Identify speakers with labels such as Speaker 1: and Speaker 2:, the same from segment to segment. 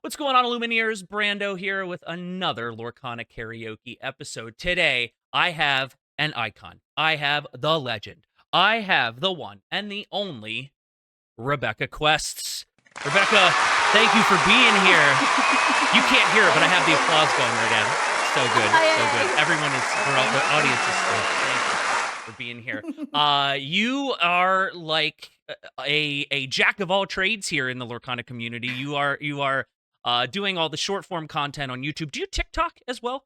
Speaker 1: What's going on, Illumineers? Brando here with another Lorcana Karaoke episode. Today, I have an icon. I have the legend. I have the one and the only RebekahQuests. Rebekah, thank you for being here. You can't hear it, but I have the applause going right now. So good, so good. Everyone is,
Speaker 2: Oh,
Speaker 1: we're all, the
Speaker 2: thank
Speaker 1: audience is
Speaker 2: you.
Speaker 1: thank you for being here. You are like a jack of all trades here in the Lorcana community. You are doing all the short form content on YouTube. Do you TikTok as well?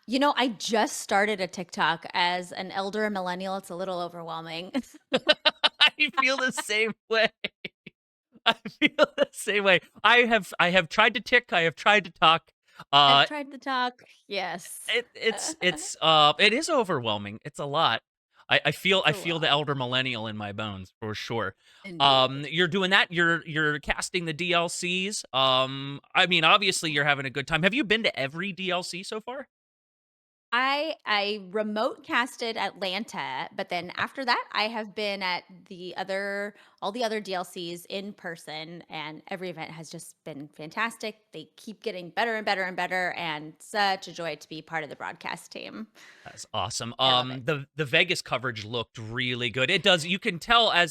Speaker 2: I just started a TikTok as an elder millennial. It's a little overwhelming.
Speaker 1: I feel the same way. I feel the same way. I have tried to tick. I have tried to talk.
Speaker 2: I've
Speaker 1: Uh,
Speaker 2: tried to talk. Yes.
Speaker 1: it is overwhelming. It's a lot. I feel
Speaker 2: It's
Speaker 1: I
Speaker 2: a
Speaker 1: feel the
Speaker 2: lot.
Speaker 1: elder millennial in my bones for sure.
Speaker 2: Indeed.
Speaker 1: You're doing that. You're casting the DLCs. I mean, obviously you're having a good time. Have you been to every DLC so far?
Speaker 2: I remote casted Atlanta, but then after that, I have been at all the other DLCs in person, and every event has just been fantastic. They keep getting better and better and better, and such a joy to be part of the broadcast team.
Speaker 1: That's awesome.
Speaker 2: I love it.
Speaker 1: The Vegas coverage looked really good. It does. You can tell
Speaker 2: Yeah.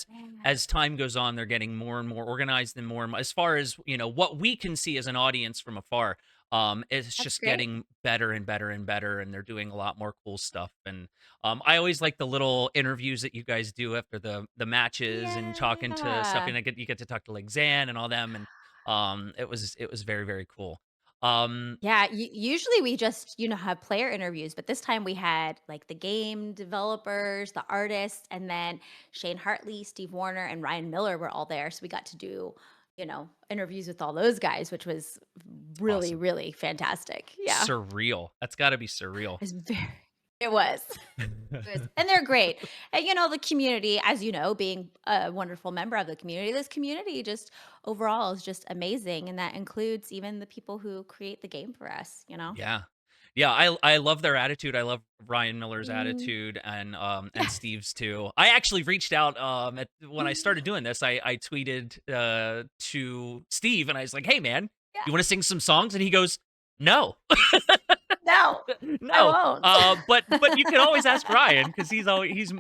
Speaker 1: as time goes on, they're getting more and more organized and more as far as what we can see as an audience from afar. It's
Speaker 2: That's
Speaker 1: just
Speaker 2: great.
Speaker 1: getting better and better and better, and they're doing a lot more cool stuff. And I always like the little interviews that you guys do after the matches and talking to stuff.
Speaker 2: Yeah.
Speaker 1: And you get to talk to like Zan and all them, and it was very very cool.
Speaker 2: Yeah, usually we just, have player interviews, but this time we had like the game developers, the artists, and then Shane Hartley, Steve Warner, and Ryan Miller were all there. So we got to do, interviews with all those guys, which was really,
Speaker 1: Awesome.
Speaker 2: really fantastic. Yeah.
Speaker 1: Surreal. That's got to be surreal.
Speaker 2: It was very it was. And they're great. And the community, as you know, being a wonderful member of the community, this community just overall is just amazing. And that includes even the people who create the game for us.
Speaker 1: Yeah. Yeah, I love their attitude. I love Ryan Miller's
Speaker 2: Mm,
Speaker 1: attitude and
Speaker 2: yes.
Speaker 1: Steve's too. I actually reached out when I started doing this. I tweeted to Steve and I was like, "Hey man,
Speaker 2: Yeah.
Speaker 1: you want to sing some songs?" And he goes, "No."
Speaker 2: No, I
Speaker 1: No.
Speaker 2: won't.
Speaker 1: But you can always ask Ryan because he's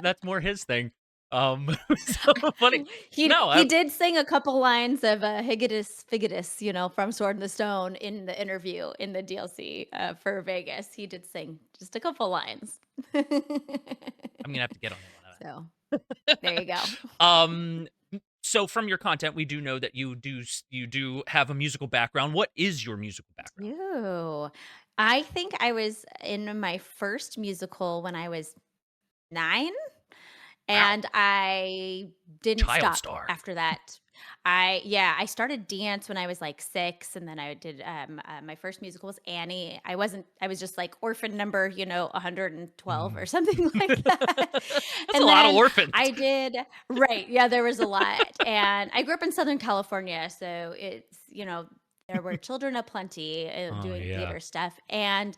Speaker 1: that's more his thing. So funny.
Speaker 2: He
Speaker 1: No,
Speaker 2: he did sing a couple lines of, Higitus Figitus, from Sword in the Stone in the interview in the DLC, for Vegas. He did sing just a couple lines.
Speaker 1: I'm gonna have to get on him on
Speaker 2: So, there you go.
Speaker 1: that. So from your content, we do know that you do have a musical background. What is your musical background?
Speaker 2: You. I think I was in my first musical when I was 9?
Speaker 1: Wow,
Speaker 2: And I didn't
Speaker 1: child
Speaker 2: stop
Speaker 1: star.
Speaker 2: after that. I started dance when I was, like, 6, and then I did, my first musical was Annie. I was just, like, orphan number, 112 or
Speaker 1: Mm.
Speaker 2: something like that.
Speaker 1: That's a
Speaker 2: And
Speaker 1: lot of
Speaker 2: then
Speaker 1: orphans.
Speaker 2: I did right, yeah, there was a lot, and I grew up in Southern California, so there were children aplenty,
Speaker 1: Oh
Speaker 2: doing
Speaker 1: yeah.
Speaker 2: theater stuff, and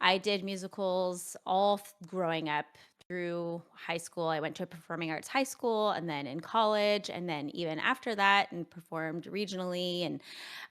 Speaker 2: I did musicals all growing up through high school. I went to a performing arts high school and then in college and then even after that and performed regionally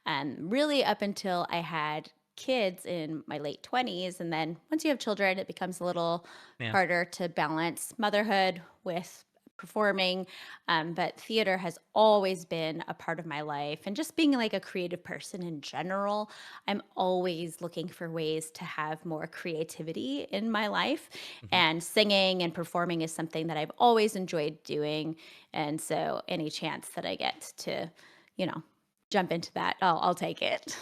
Speaker 2: and really up until I had kids in my late 20s. And then once you have children, it becomes a little
Speaker 1: Yeah.
Speaker 2: harder to balance motherhood with performing. But theater has always been a part of my life. And just being like a creative person in general, I'm always looking for ways to have more creativity in my life.
Speaker 1: Mhm.
Speaker 2: And singing and performing is something that I've always enjoyed doing. And so any chance that I get to, you know, jump into that, I'll take it.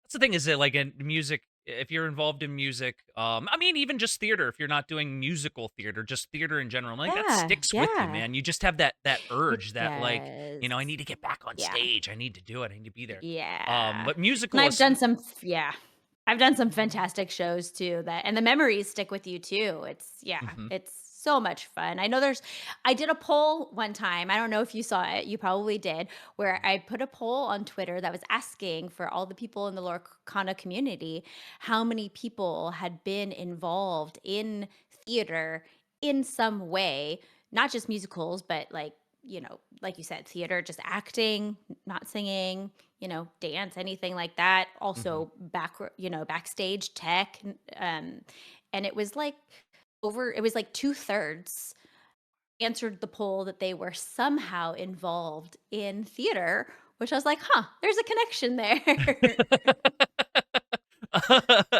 Speaker 1: That's the thing is that like in music, if you're involved in music, I mean, even just theater, if you're not doing musical theater, just theater in general, like that
Speaker 2: Yeah,
Speaker 1: sticks with you,
Speaker 2: yeah.
Speaker 1: man. You just have that
Speaker 2: It
Speaker 1: urge that like,
Speaker 2: does.
Speaker 1: I need to get back on
Speaker 2: Yeah.
Speaker 1: stage. I need to do it. I need to be there.
Speaker 2: Yeah.
Speaker 1: But
Speaker 2: And
Speaker 1: musical
Speaker 2: I've
Speaker 1: is
Speaker 2: done some yeah. I've done some fantastic shows too that and the memories stick with you too.
Speaker 1: mhm.
Speaker 2: It's so much fun. I did a poll one time. I don't know if you saw it. You probably did, where I put a poll on Twitter that was asking for all the people in the Lorcana community how many people had been involved in theater in some way, not just musicals, but like like you said, theater, just acting, not singing, dance, anything like that.
Speaker 1: Mhm.
Speaker 2: Also backstage tech. And it was like 2/3 answered the poll that they were somehow involved in theater, which I was like, huh, there's a connection there.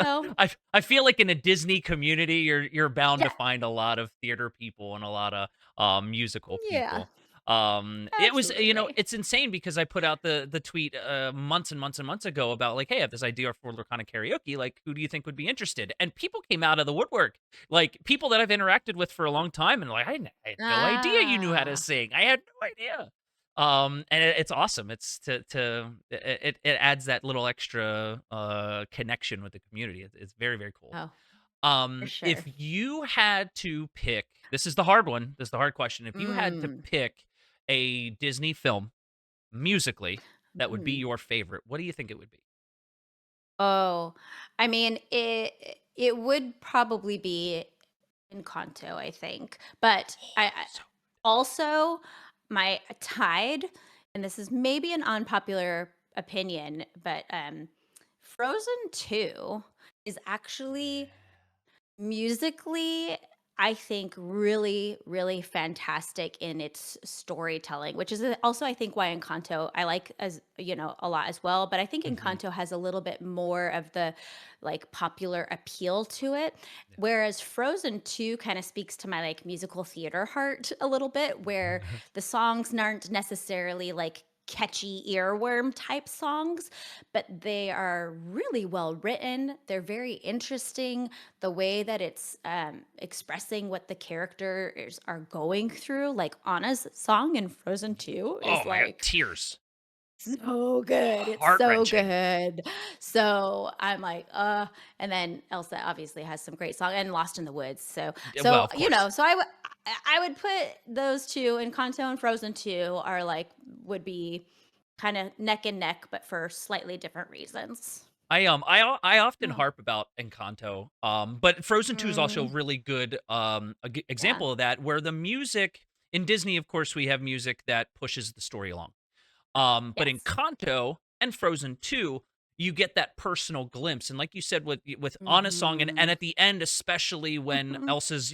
Speaker 2: So
Speaker 1: I feel like in a Disney community, you're bound to
Speaker 2: yeah,
Speaker 1: find a lot of theater people and a lot of musical
Speaker 2: yeah,
Speaker 1: people. It was
Speaker 2: absolutely.
Speaker 1: it's insane because I put out the tweet months and months and months ago about like, hey, I have this idea for Lorcana karaoke. Like, who do you think would be interested? And people came out of the woodwork, like people that I've interacted with for a long time, and like I had no idea you knew how to
Speaker 2: Ah.
Speaker 1: sing. I had no idea. And it's awesome. It's to it adds that little extra connection with the community. It's very, very cool.
Speaker 2: Oh, for
Speaker 1: If
Speaker 2: sure.
Speaker 1: you had to pick, this is the hard one. This is the hard question. If you had to
Speaker 2: Mm.
Speaker 1: pick a Disney film musically that would be
Speaker 2: Mm.
Speaker 1: your favorite, what do you think it would be?
Speaker 2: Oh, I mean, it would probably be Encanto, I think. But
Speaker 1: Oh, so
Speaker 2: also my tied, and this is maybe an unpopular opinion, but Frozen 2 is actually musically, I think really, really fantastic in its storytelling, which is also, I think, why Encanto I like as a lot as well. But I think
Speaker 1: Mhm.
Speaker 2: Encanto has a little bit more of the like popular appeal to it, whereas Frozen 2 kind of speaks to my like musical theater heart a little bit, where
Speaker 1: Yeah.
Speaker 2: the songs aren't necessarily like catchy earworm type songs, but they are really well written. They're very interesting, the way that it's expressing what the characters are going through. Like Anna's song in Frozen 2
Speaker 1: Oh
Speaker 2: is
Speaker 1: my god,
Speaker 2: like
Speaker 1: tears.
Speaker 2: so good. It's so
Speaker 1: Heart-wrenching.
Speaker 2: good. So I'm like, and then Elsa obviously has some great song and Lost in the Woods. So
Speaker 1: Yeah, well,
Speaker 2: so
Speaker 1: of
Speaker 2: you
Speaker 1: course.
Speaker 2: know, so I would put those two, and Kanto and Frozen 2 are like would be kind of neck and neck, but for slightly different reasons.
Speaker 1: I often
Speaker 2: Oh.
Speaker 1: harp about Encanto, but Frozen 2 is also
Speaker 2: Mm,
Speaker 1: a really good
Speaker 2: yeah.
Speaker 1: example of that, where the music in Disney, of course, we have music that pushes the story along. But in
Speaker 2: Yes.
Speaker 1: Kanto and Frozen 2, you get that personal glimpse, and like you said with Anna's song, and
Speaker 2: Mhm.
Speaker 1: at the end, especially when
Speaker 2: Mhm.
Speaker 1: Elsa's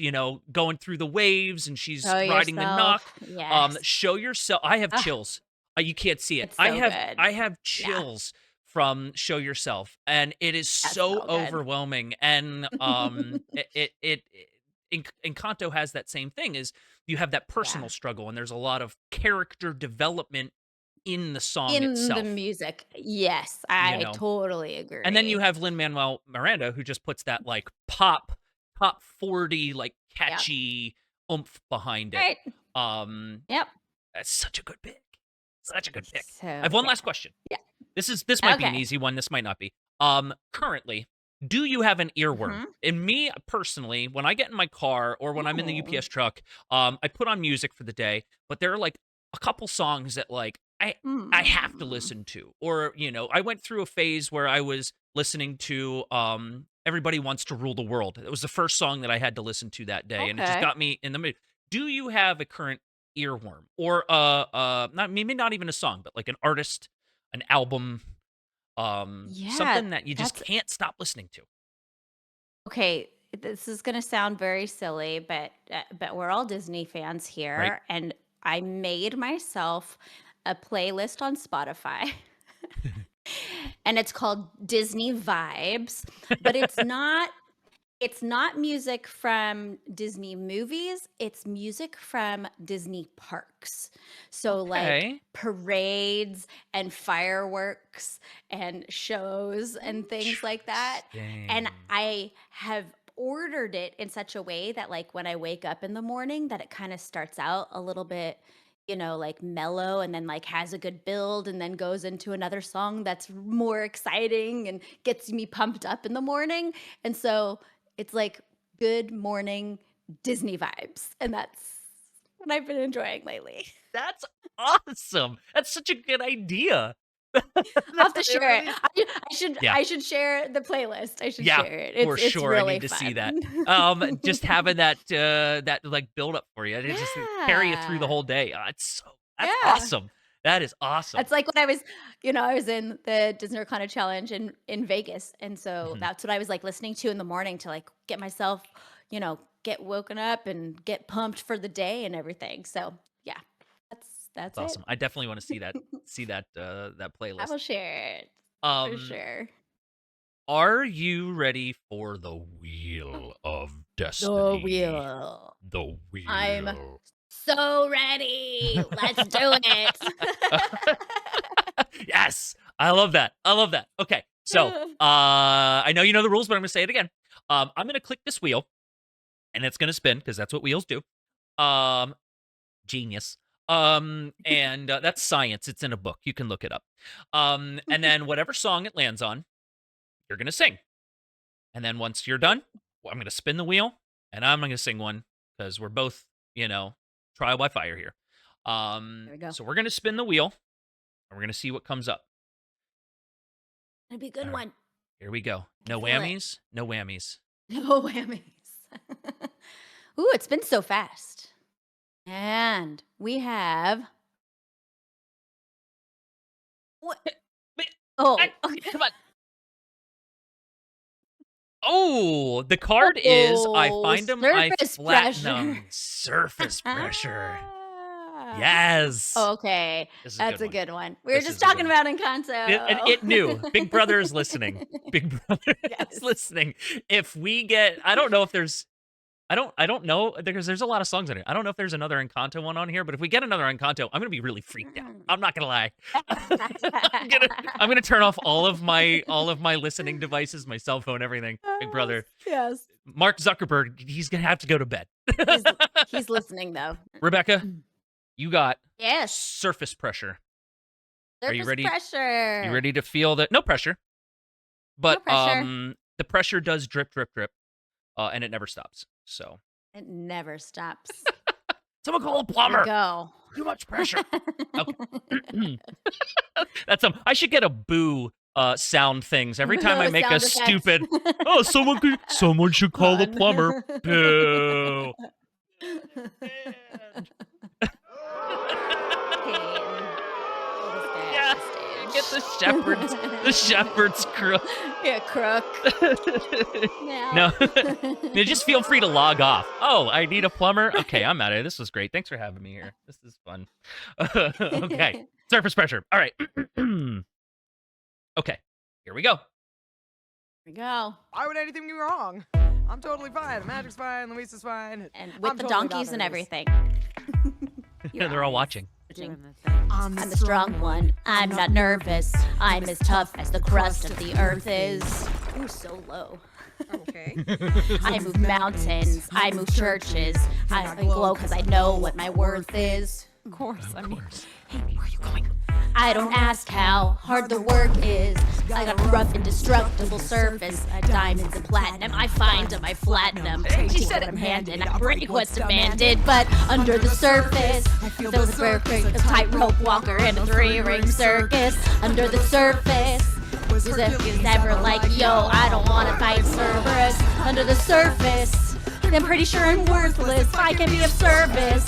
Speaker 1: going through the waves and she's
Speaker 2: Show
Speaker 1: riding the Nock,
Speaker 2: yourself. Yes.
Speaker 1: show yourself. I have
Speaker 2: Ah,
Speaker 1: chills. You can't see it.
Speaker 2: it's
Speaker 1: I
Speaker 2: so
Speaker 1: have
Speaker 2: good.
Speaker 1: I have
Speaker 2: Yeah.
Speaker 1: chills from Show Yourself, and it is
Speaker 2: That's
Speaker 1: so
Speaker 2: so good.
Speaker 1: overwhelming. And Encanto has that same thing. Is you have that
Speaker 2: Yeah.
Speaker 1: personal struggle, and there's a lot of character development in the song
Speaker 2: In the
Speaker 1: itself,
Speaker 2: music. Yes,
Speaker 1: you
Speaker 2: I
Speaker 1: know?
Speaker 2: totally
Speaker 1: And then you
Speaker 2: agree.
Speaker 1: have Lin-Manuel Miranda, who just puts that, like, top 40, like,
Speaker 2: Yep.
Speaker 1: catchy oomph behind it.
Speaker 2: Right.
Speaker 1: Um,
Speaker 2: Yep.
Speaker 1: that's such a good pick. Such a good pick. I
Speaker 2: So,
Speaker 1: have one
Speaker 2: yeah.
Speaker 1: last question.
Speaker 2: Yeah.
Speaker 1: This might be an
Speaker 2: Okay.
Speaker 1: easy one, this might not be. Currently, do you have an earworm?
Speaker 2: Mhm.
Speaker 1: In me, personally, when I get in my car or when I'm in the
Speaker 2: Oh.
Speaker 1: UPS truck, I put on music for the day, but there are, like, a couple songs that, like, I have to
Speaker 2: Mm.
Speaker 1: listen to. Or, I went through a phase where I was listening to, Everybody Wants to Rule the World. It was the first song that I had to listen to that day, and it just
Speaker 2: Okay.
Speaker 1: got me in the mood. Do you have a current earworm? Or, not maybe not even a song, but, like, an artist, an album,
Speaker 2: Yeah,
Speaker 1: something that you just
Speaker 2: that's
Speaker 1: can't stop listening to,
Speaker 2: okay. This is gonna sound very silly, but we're all Disney fans
Speaker 1: right?
Speaker 2: here, and I made myself a playlist on Spotify. And it's called Disney Vibes, but it's not music from Disney movies, it's music from Disney parks. So, like,
Speaker 1: Okay.
Speaker 2: parades and fireworks and shows and things like that, and
Speaker 1: Interesting.
Speaker 2: I have ordered it in such a way that, like, when I wake up in the morning, that it kinda starts out a little bit, like, mellow and then, like, has a good build and then goes into another song that's more exciting and gets me pumped up in the morning, and so it's like good morning Disney vibes, and that's what I've been enjoying lately.
Speaker 1: That's awesome. That's such a good idea.
Speaker 2: I'll have to
Speaker 3: It
Speaker 2: share it.
Speaker 3: really
Speaker 1: Yeah.
Speaker 2: I should share the playlist. I should
Speaker 1: Yeah,
Speaker 2: share it.
Speaker 1: for
Speaker 2: It's
Speaker 1: sure, I
Speaker 2: really
Speaker 1: need to see that.
Speaker 2: fun.
Speaker 1: Just having that, like, build up for you, it just carry you through the
Speaker 2: Yeah.
Speaker 1: whole day. That's
Speaker 2: Yeah.
Speaker 1: awesome. That is awesome.
Speaker 2: It's like when I was in the Disney Lorcana Challenge in Vegas, and so
Speaker 1: Mhm.
Speaker 2: that's what I was, like, listening to in the morning to, like, get myself, get woken up and get pumped for the day and everything. So, yeah,
Speaker 1: That's
Speaker 2: that's it.
Speaker 1: awesome. I definitely wanna that
Speaker 2: I
Speaker 1: playlist.
Speaker 2: will share it for
Speaker 1: Um,
Speaker 2: sure.
Speaker 1: are you ready for the Wheel of
Speaker 2: The
Speaker 1: Destiny?
Speaker 2: wheel.
Speaker 1: The
Speaker 2: I'm
Speaker 1: wheel.
Speaker 2: so ready. Let's do it.
Speaker 1: Yes, I love that. I love that. Okay, so I know you know the rules, but I'm gonna say it again. I'm gonna click this wheel, and it's gonna spin because that's what wheels do. Um, Genius. And that's science. It's in a book. You can look it up. And then whatever song it lands on, you're gonna sing. And then once you're done, I'm gonna spin the wheel, and I'm gonna sing one because we're both, trial by fire here.
Speaker 2: There we go.
Speaker 1: So we're gonna spin the wheel, and we're gonna see what comes up.
Speaker 2: It'll be a
Speaker 1: All
Speaker 2: good
Speaker 1: right,
Speaker 2: one.
Speaker 1: here we go.
Speaker 2: I can
Speaker 1: No
Speaker 2: feel it.
Speaker 1: whammies. No whammies.
Speaker 2: No whammies. Ooh, it's been so fast. And we have what?
Speaker 1: Wait,
Speaker 2: Oh, okay.
Speaker 1: come on. Oh, the card is I
Speaker 2: Oh,
Speaker 1: find them, I
Speaker 2: surface
Speaker 1: flatten
Speaker 2: pressure.
Speaker 1: them. Surface pressure.
Speaker 2: Ah.
Speaker 1: Yes.
Speaker 2: Okay,
Speaker 1: This is a
Speaker 2: that's
Speaker 1: good
Speaker 2: a
Speaker 1: one.
Speaker 2: good one. We were
Speaker 1: This
Speaker 2: just
Speaker 1: is a good
Speaker 2: talking
Speaker 1: one.
Speaker 2: about
Speaker 1: And
Speaker 2: Encanto.
Speaker 1: it knew. Big Brother is listening. Big Brother is
Speaker 2: Yes.
Speaker 1: listening. If we get, I don't know if there's, I don't know because there's a lot of songs on it. I don't know if there's another Encanto one on here, but if we get another Encanto, I'm gonna be really freaked out. I'm not gonna lie. I'm gonna turn off all of my listening devices, my cell phone, everything. Big
Speaker 2: Yes,
Speaker 1: Brother,
Speaker 2: yes.
Speaker 1: Mark Zuckerberg, he's gonna have to go to bed.
Speaker 2: He's he's listening though.
Speaker 1: Rebekah, you got
Speaker 2: Yes.
Speaker 1: surface pressure. Are you
Speaker 2: Surface
Speaker 1: ready?
Speaker 2: pressure.
Speaker 1: You ready to feel that? No pressure,
Speaker 2: No
Speaker 1: but
Speaker 2: pressure.
Speaker 1: the pressure does drip, drip, drip, and it never stops. So
Speaker 2: It never stops.
Speaker 1: someone call a
Speaker 2: Here we
Speaker 1: plumber.
Speaker 2: go.
Speaker 1: Too much pressure. Okay. That's I should get a boo sound things every time I make a
Speaker 2: Sound effects.
Speaker 1: stupid. Oh, someone should call a plumber. Boo. Man. Yeah, you get the shepherd's crook.
Speaker 2: Yeah, crook.
Speaker 1: No,
Speaker 2: Now.
Speaker 1: just feel free to log off. Oh, I need a plumber. Okay, I'm out of here. This was great. Thanks for having me here. This is fun. Okay, surface pressure. All right. Okay, here we go.
Speaker 2: Here we go.
Speaker 3: Why would anything go wrong? I'm totally fine. Magic's fine. Luisa's fine.
Speaker 2: And with
Speaker 3: I'm
Speaker 2: the
Speaker 3: totally not
Speaker 2: donkeys and
Speaker 3: nervous.
Speaker 2: everything.
Speaker 1: They're all watching.
Speaker 3: I'm
Speaker 2: I'm the strong one. I'm not nervous. I'm as tough as the crust of the earth is. Ooh, so low.
Speaker 3: Okay.
Speaker 2: I move mountains. I move churches. I glow because I know what my worth is.
Speaker 3: Of course. I mean,
Speaker 2: Hey, where are you going? I don't ask how hard the work is. I got a rough, indestructible surface. Diamonds and platinum. I find them, I flatten them. She said I'm handed. I break what's demanded. But under the surface, I feel the perfect. A tightrope walker in a 3-ring circus. Under the surface. Who's ever like, yo, I don't wanna fight Cerberus. Under the surface, I'm pretty sure I'm worthless. I can be of service.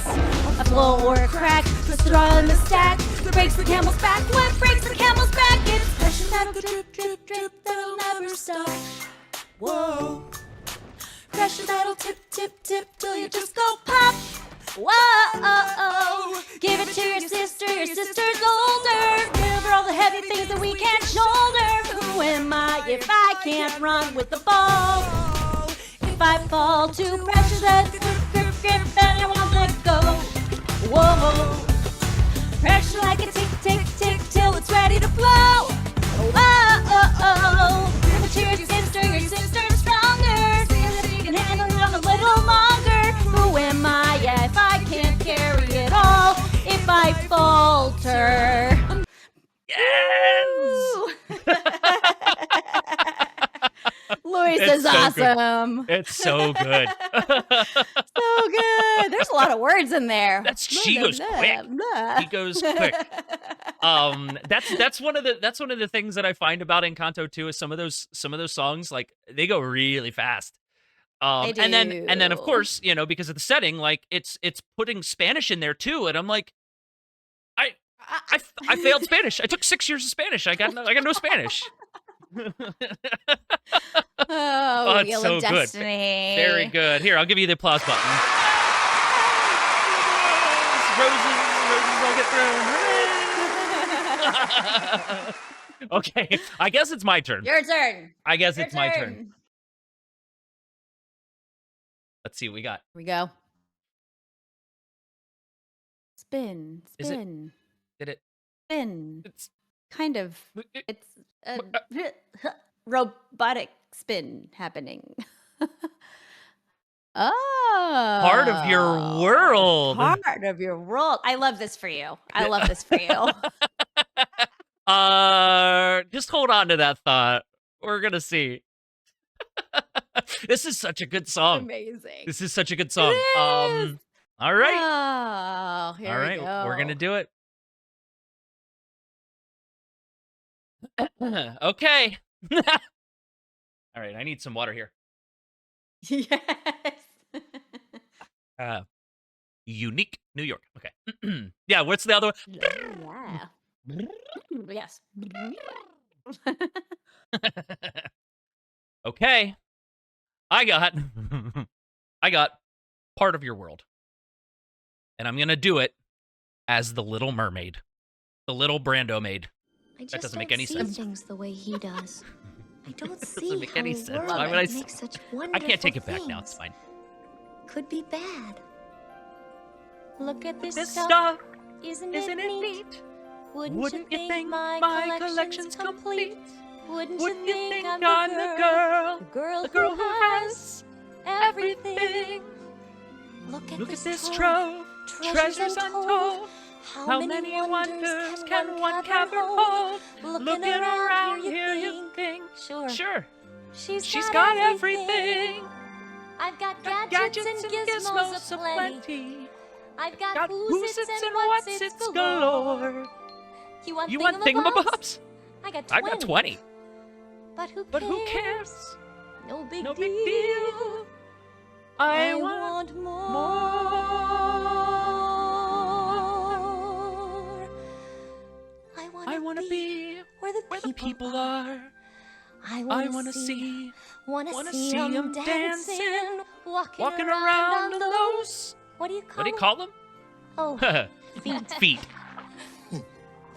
Speaker 2: A blow or a crack, twist it all in the stack. Breaks the camel's back. What breaks the camel's back? It's pressure that'll drip, drip, drip, that'll never stop. Whoa. Pressure that'll tip, tip, tip till you just go pop. Whoa. Give it to your sister's older. Give her all the heavy things that we can't shoulder. Who am I if I can't run with the ball? If I fall to pressure that grip, grip, and I won't let go. Whoa. Pressure like a tick, tick, tick till it's ready to flow. Whoa. Give it to your sister's stronger. See if you can handle it a little longer. Who am I if I can't carry it all? If I falter.
Speaker 1: Yes.
Speaker 2: Luis
Speaker 1: It's
Speaker 2: is
Speaker 1: so good.
Speaker 2: awesome.
Speaker 1: It's so good.
Speaker 2: So good. There's a lot of words in there.
Speaker 1: She goes quick.
Speaker 2: Blah.
Speaker 1: He goes quick. That's one of the things that I find about Encanto too, is some of those songs, like, they go really fast.
Speaker 2: They
Speaker 1: And then of
Speaker 2: do.
Speaker 1: course, because of the setting, like, it's putting Spanish in there too, and I'm like, I I failed Spanish. I took 6 years of Spanish. I got no Spanish. Oh,
Speaker 2: Oh,
Speaker 1: it's
Speaker 2: Wheel
Speaker 1: so
Speaker 2: of
Speaker 1: good. Very
Speaker 2: Destiny.
Speaker 1: good. Here, I'll give you the applause button. Roses all get thrown. Okay, I guess it's my turn.
Speaker 2: Your turn.
Speaker 1: I guess
Speaker 2: Your
Speaker 1: it's my turn.
Speaker 2: turn.
Speaker 1: Let's see what we got.
Speaker 2: Here we go. Spin,
Speaker 1: Is it?
Speaker 2: spin,
Speaker 1: Did it?
Speaker 2: spin.
Speaker 1: It's
Speaker 2: Kind of.
Speaker 1: it-
Speaker 2: It's a robotic spin happening. Oh.
Speaker 1: part of your world.
Speaker 2: Part of your world. I love this for you. I love this for you.
Speaker 1: Just hold on to that thought. We're gonna see. This is such a good song.
Speaker 2: Amazing.
Speaker 1: This is such a good
Speaker 2: It
Speaker 1: song.
Speaker 2: is.
Speaker 1: All right.
Speaker 2: Oh, here
Speaker 1: All
Speaker 2: we
Speaker 1: right.
Speaker 2: go.
Speaker 1: We're gonna do it. Okay. All right. I need some water here.
Speaker 2: Yes.
Speaker 1: Unique New York. Okay. Yeah. What's the other
Speaker 2: Yeah. Yes.
Speaker 1: one? Okay. I got part of your world. And I'm gonna do it as the Little Mermaid. The little Brando maid.
Speaker 4: I just
Speaker 1: That doesn't make
Speaker 4: don't
Speaker 1: any
Speaker 4: see
Speaker 1: sense.
Speaker 4: things the way he does. I don't
Speaker 1: Doesn't
Speaker 4: see
Speaker 1: make
Speaker 4: how
Speaker 1: any
Speaker 4: a
Speaker 1: sense.
Speaker 4: world
Speaker 1: Why would
Speaker 4: that
Speaker 1: I say-
Speaker 4: makes such
Speaker 1: I
Speaker 4: wonderful
Speaker 1: can't take it back now. It's
Speaker 4: things
Speaker 1: fine.
Speaker 4: could be bad. Look at this,
Speaker 1: This
Speaker 4: stuff.
Speaker 1: stuff,
Speaker 4: Isn't
Speaker 1: isn't
Speaker 4: it
Speaker 1: it
Speaker 4: neat?
Speaker 1: neat?
Speaker 4: Wouldn't you think my collection's complete? Wouldn't
Speaker 1: Wouldn't
Speaker 4: you think I'm
Speaker 1: the girl,
Speaker 4: the girl,
Speaker 1: the girl
Speaker 4: who has everything? Look at this trove, treasures untold.
Speaker 1: How many wonders can one cavern hold? Looking around here, you think, sure, she's got everything.
Speaker 4: I've got gadgets and gizmos aplenty. I've got who's its and what's its galore.
Speaker 1: You want thingamabobs?
Speaker 4: I got
Speaker 1: I got 20.
Speaker 4: But who
Speaker 1: cares?
Speaker 4: No big
Speaker 1: No
Speaker 4: deal.
Speaker 1: big deal. I want
Speaker 4: more. I want to be where the people are. I want to see
Speaker 1: wanna see
Speaker 4: 'em
Speaker 1: 'em
Speaker 4: dancing,
Speaker 1: walking around on those.
Speaker 4: What do you
Speaker 1: What do you call them?
Speaker 4: Oh,
Speaker 1: Feet.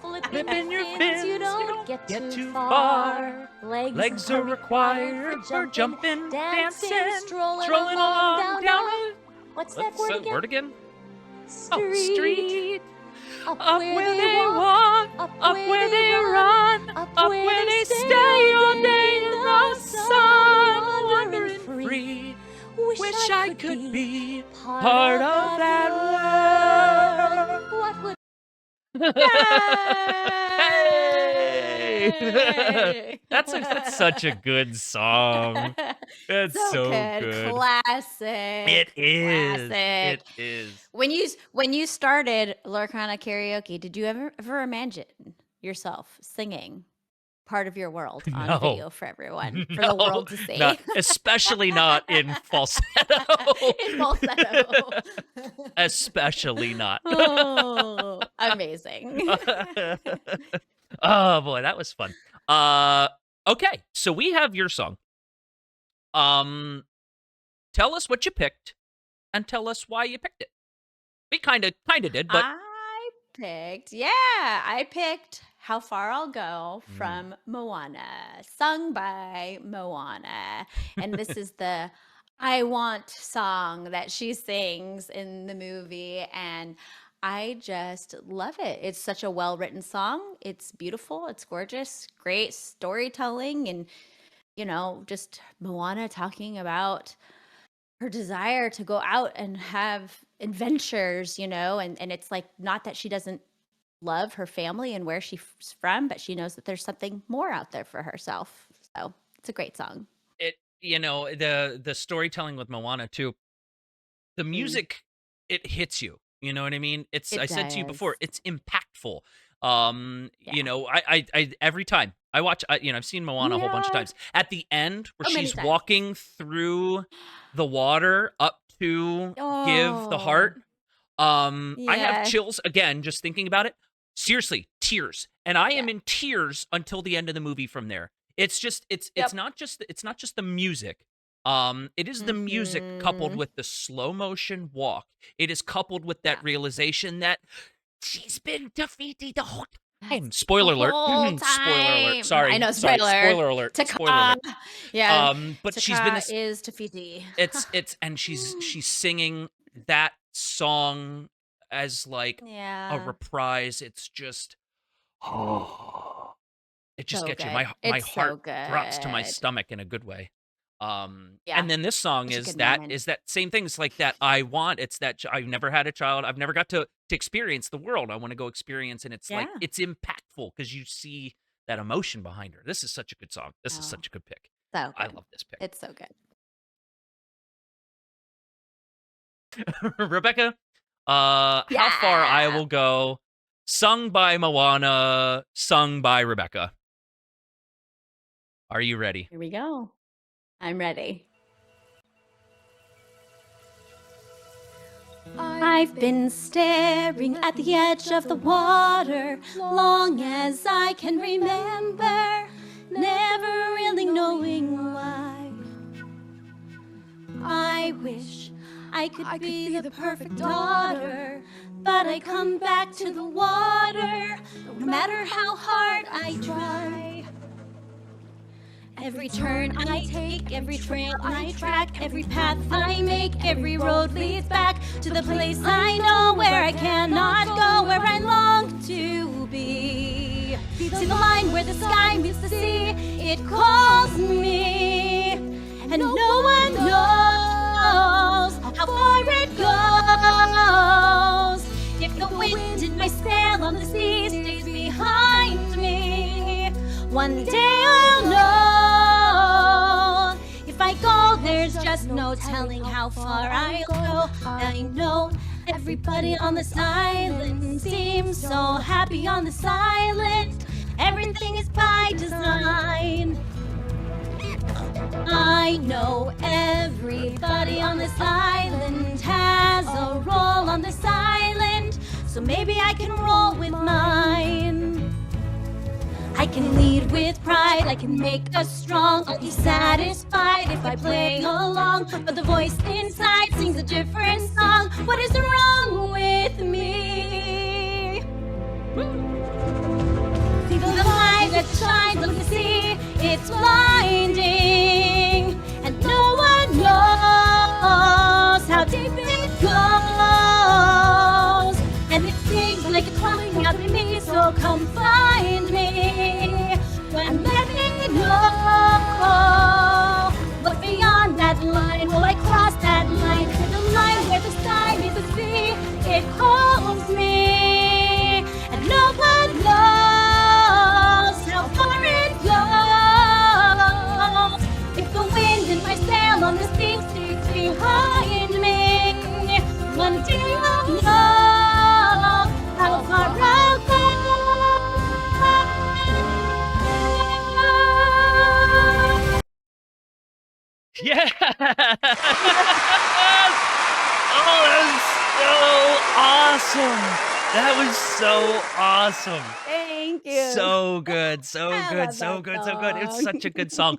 Speaker 4: flipping your fins, you don't get too
Speaker 1: far.
Speaker 4: far.
Speaker 1: Legs are required for jumping, dancing, strolling along down a...
Speaker 4: What's that word again?
Speaker 1: Oh, street.
Speaker 4: Up
Speaker 1: Up where they walk, up where they run, up where they stay all day in the sun, wandering free. Wish I could be part of that world.
Speaker 4: What would
Speaker 1: Hey! That's such a good song. That's so good.
Speaker 2: Classic.
Speaker 1: It is.
Speaker 2: Classic.
Speaker 1: It is.
Speaker 2: When you started Lorcana Karaoke, did you ever imagine yourself singing part of your world on
Speaker 1: No.
Speaker 2: video for everyone, for the
Speaker 1: No,
Speaker 2: world to see?
Speaker 1: especially not in falsetto.
Speaker 2: In falsetto.
Speaker 1: Especially not.
Speaker 2: Oh, amazing.
Speaker 1: Oh boy, that was fun. Okay, so we have your song. Tell us what you picked and tell us why you picked it. We kind of did, but
Speaker 2: I picked How Far I'll Go from Moana, sung by Moana. And this is the I Want song that she sings in the movie. And I just love it. It's such a well-written song. It's beautiful. It's gorgeous. Great storytelling. And, just Moana talking about her desire to go out and have adventures, and it's like, not that she doesn't love her family and where she's from, but she knows that there's something more out there for herself. So it's a great song.
Speaker 1: the storytelling with Moana too. The music, it hits you. You know what I mean?
Speaker 2: It
Speaker 1: I said to you before,
Speaker 2: does.
Speaker 1: it's impactful.
Speaker 2: Yeah.
Speaker 1: Every time I watch, I've seen Moana a whole bunch of
Speaker 2: Yeah.
Speaker 1: times. At the end, where
Speaker 2: So many
Speaker 1: she's
Speaker 2: times.
Speaker 1: walking through the water up to give the
Speaker 2: Oh,
Speaker 1: heart, I have
Speaker 2: yes.
Speaker 1: chills again just thinking about it. Seriously, tears, and I
Speaker 2: Yeah.
Speaker 1: am in tears until the end of the movie. From there, it's just it's
Speaker 2: Yep.
Speaker 1: not just the music. It is the music coupled
Speaker 2: Mhm.
Speaker 1: with the slow motion walk. It is coupled with that
Speaker 2: Yeah.
Speaker 1: realization that she's been defeated the whole
Speaker 2: That's
Speaker 1: time.
Speaker 2: the
Speaker 1: Spoiler alert.
Speaker 2: whole
Speaker 1: Spoiler alert.
Speaker 2: time. I
Speaker 1: Sorry.
Speaker 2: know,
Speaker 1: Sorry.
Speaker 2: spoiler.
Speaker 1: Spoiler alert. Spoiler
Speaker 2: Taka.
Speaker 1: alert.
Speaker 2: Yeah.
Speaker 1: But she's been
Speaker 2: Taka
Speaker 1: this
Speaker 2: is Tafiti.
Speaker 1: it's and she's singing that song as like a
Speaker 2: Yeah.
Speaker 1: reprise. It's just oh, it just
Speaker 2: So
Speaker 1: gets you.
Speaker 2: good.
Speaker 1: My
Speaker 2: It's so
Speaker 1: heart drops to my
Speaker 2: good.
Speaker 1: stomach in a good way.
Speaker 2: Yeah.
Speaker 1: And then this song
Speaker 2: Such a
Speaker 1: is
Speaker 2: good moment.
Speaker 1: that same thing. It's like that I want. It's that I've never had a child. I've never got to experience the world. I want to go experience, and it's like
Speaker 2: Yeah.
Speaker 1: it's impactful because you see that emotion behind her. This is such a good song. This is
Speaker 2: Oh,
Speaker 1: such a good pick.
Speaker 2: so
Speaker 1: I
Speaker 2: good.
Speaker 1: love this pick.
Speaker 2: It's so good.
Speaker 1: Rebekah, how far I
Speaker 2: Yeah.
Speaker 1: will go, sung by Moana, sung by Rebekah. Are you ready?
Speaker 2: Here we go. I'm ready. I've been staring at the edge of the water long as I can remember, never really knowing why. I wish I could be the perfect daughter, but I come back to the water no matter how hard I try. Every turn I take, every trail I track, every path I make, every road leads back to the place I know where I cannot go, where I long to be. See the line where the sky meets the sea, it calls me, and no one knows how far it goes. If the wind in my sail on the sea stays behind me, one day I'll know. If I go, there's just no telling how far I'll go. I know everybody on this island seems so happy on this island. Everything is by design. I know everybody on this island has a role on this island, so maybe I can roll with mine. I can lead with pride, I can make us strong. I'll be satisfied if I play along, but the voice inside sings a different song. What is wrong with me? See the light that shines on the sea, it's blinding, and no one knows how deep it goes. And it seems like it's calling out to me, so come find me and let me know what's beyond that line. Will I cross that line to the line where the sky meets the sea? It calls me, and no one knows how far it goes. If the wind in my sail on the sea stays behind me, one day I'll know how far I'll go.
Speaker 1: Yes! Oh, that was so awesome. That was so awesome.
Speaker 2: Thank you.
Speaker 1: So good, so
Speaker 2: I
Speaker 1: good,
Speaker 2: love
Speaker 1: so
Speaker 2: that
Speaker 1: good, so good. It's
Speaker 2: song.
Speaker 1: such a good song.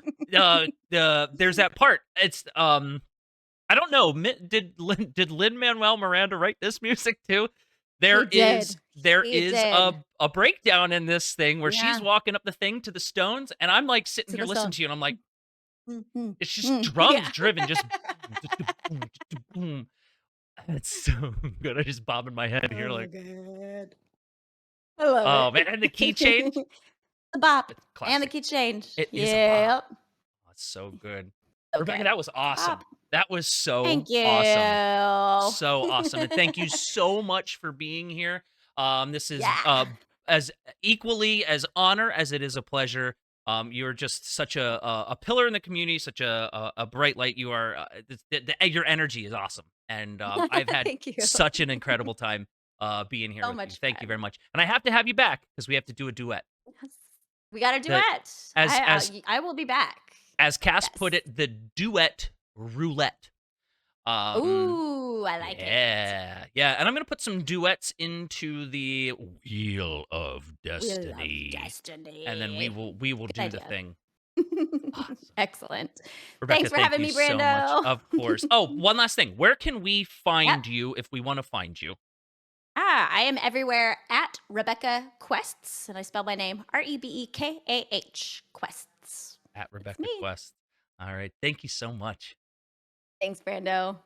Speaker 1: There's that part. It's I don't know. Did Lin-Manuel Miranda write this music too? There
Speaker 2: He
Speaker 1: is
Speaker 2: did.
Speaker 1: there
Speaker 2: He
Speaker 1: is
Speaker 2: did.
Speaker 1: a breakdown in this thing where
Speaker 2: Yeah.
Speaker 1: she's walking up the thing to the stones, and I'm like sitting
Speaker 2: To
Speaker 1: here
Speaker 2: the
Speaker 1: listening
Speaker 2: stone.
Speaker 1: to you, and I'm like,
Speaker 2: Mhm.
Speaker 1: it's just
Speaker 2: Mm.
Speaker 1: drums
Speaker 2: Yeah.
Speaker 1: driven, just boom. It's so good. I just bobbing my head here
Speaker 2: Oh,
Speaker 1: like,
Speaker 2: good. I love
Speaker 1: oh
Speaker 2: it.
Speaker 1: man, and the key change,
Speaker 2: The bop and the
Speaker 1: classic.
Speaker 2: key change.
Speaker 1: It is a bop.
Speaker 2: Yep.
Speaker 1: Oh, it's so good.
Speaker 2: So
Speaker 1: Rebekah,
Speaker 2: good.
Speaker 1: that was awesome.
Speaker 2: Bop.
Speaker 1: That was so
Speaker 2: Thank
Speaker 1: awesome.
Speaker 2: you.
Speaker 1: So awesome. And thank you so much for being here. This is
Speaker 2: Yeah.
Speaker 1: as equally as honor as it is a pleasure. You're just such a pillar in the community, such a bright light. You are your energy is awesome, and I've had
Speaker 2: Thank you.
Speaker 1: such an incredible time being here
Speaker 2: So
Speaker 1: with you.
Speaker 2: much
Speaker 1: Thank you very
Speaker 2: fun.
Speaker 1: much. And I have to have you back because we have to do a duet.
Speaker 2: Yes. We got a
Speaker 1: The
Speaker 2: duet.
Speaker 1: as
Speaker 2: I will be back.
Speaker 1: as Cass put
Speaker 2: Yes.
Speaker 1: it, the duet roulette.
Speaker 2: Ooh, I like it.
Speaker 1: Yeah, and I'm gonna put some duets into the Wheel of Destiny,
Speaker 2: Wheel of Destiny.
Speaker 1: and then we will
Speaker 2: Good
Speaker 1: do the
Speaker 2: idea.
Speaker 1: thing. Awesome.
Speaker 2: Excellent.
Speaker 1: Rebekah,
Speaker 2: Thanks for
Speaker 1: thank
Speaker 2: having
Speaker 1: you
Speaker 2: me,
Speaker 1: so much.
Speaker 2: Brando.
Speaker 1: Of course. Oh, one last thing. Where can we find you if we want to find you?
Speaker 2: I am everywhere at RebekahQuests, and I spell my name RebekAH Quests.
Speaker 1: At
Speaker 2: That's
Speaker 1: Rebekah
Speaker 2: me.
Speaker 1: Quest. All right. Thank you so much.
Speaker 2: Thanks, Brando.